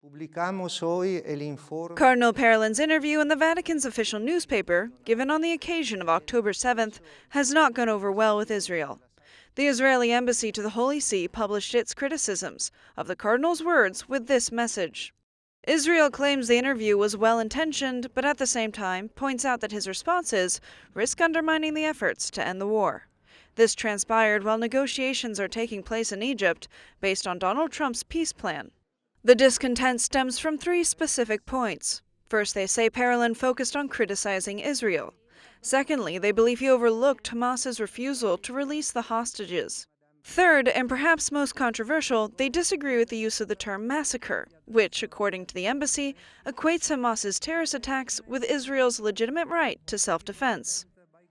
Publicamos hoy el informe. Cardinal Parolin's interview in the Vatican's official newspaper, given on the occasion of October 7th, has not gone over well with Israel. The Israeli embassy to the Holy See published its criticisms of the Cardinal's words with this message. Israel claims the interview was well-intentioned, but at the same time points out that his responses risk undermining the efforts to end the war. This transpired while negotiations are taking place in Egypt based on Donald Trump's peace plan. The discontent stems from three specific points. First, they say Parolin focused on criticizing Israel. Secondly, they believe he overlooked Hamas's refusal to release the hostages. Third, and perhaps most controversial, they disagree with the use of the term massacre, which, according to the embassy, equates Hamas's terrorist attacks with Israel's legitimate right to self-defense.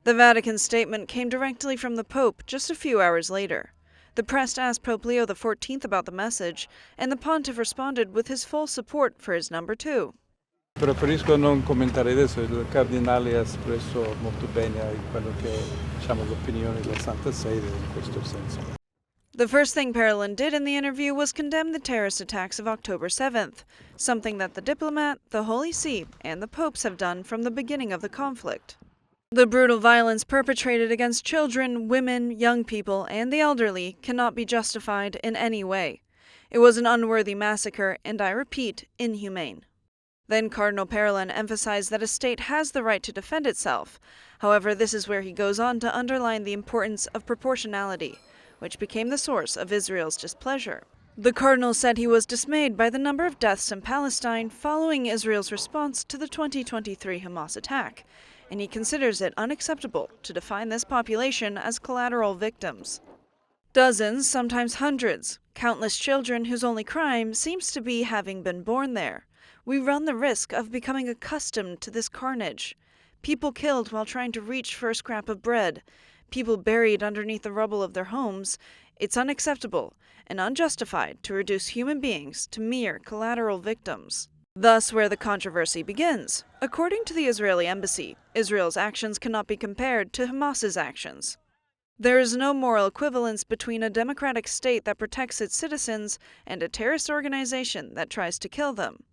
The Vatican statement came directly from the Pope just a few hours later. The press asked Pope Leo XIV about the message, and the pontiff responded with his full support for his number two. Preferisco non commentare adesso, il Cardinale ha espresso molto bene quello che diciamo l'opinione della Santa Sede in questo senso. The first thing Parolin did in the interview was condemn the terrorist attacks of October 7th, something that the diplomat, the Holy See, and the popes have done from the beginning of the conflict. The brutal violence perpetrated against children, women, young people, and the elderly cannot be justified in any way. It was an unworthy massacre, and I repeat, inhumane. Then Cardinal Parolin emphasized that a state has the right to defend itself. However, this is where he goes on to underline the importance of proportionality, which became the source of Israel's displeasure. The cardinal said he was dismayed by the number of deaths in Palestine following Israel's response to the 2023 Hamas attack, and he considers it unacceptable to define this population as collateral victims. Dozens, sometimes hundreds, countless children whose only crime seems to be having been born there. We run the risk of becoming accustomed to this carnage. People killed while trying to reach for a scrap of bread. People buried underneath the rubble of their homes. It's unacceptable and unjustified to reduce human beings to mere collateral victims. Thus, where the controversy begins. According to the Israeli embassy, Israel's actions cannot be compared to Hamas's actions. There is no moral equivalence between a democratic state that protects its citizens and a terrorist organization that tries to kill them.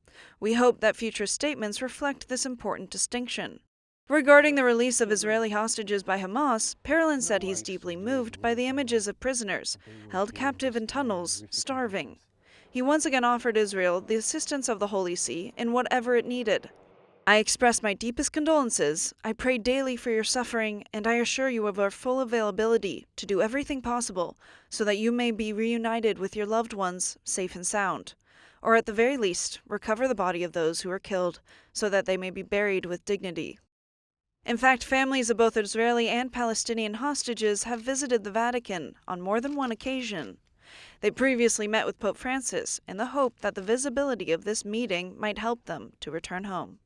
We hope that future statements reflect this important distinction. Regarding the release of Israeli hostages by Hamas, Parolin said he's deeply moved by the images of prisoners held captive in tunnels, starving. He once again offered Israel the assistance of the Holy See in whatever it needed. I express my deepest condolences, I pray daily for your suffering, and I assure you of our full availability to do everything possible so that you may be reunited with your loved ones, safe and sound. Or at the very least, recover the body of those who were killed so that they may be buried with dignity. In fact, families of both Israeli and Palestinian hostages have visited the Vatican on more than one occasion. They previously met with Pope Francis in the hope that the visibility of this meeting might help them to return home.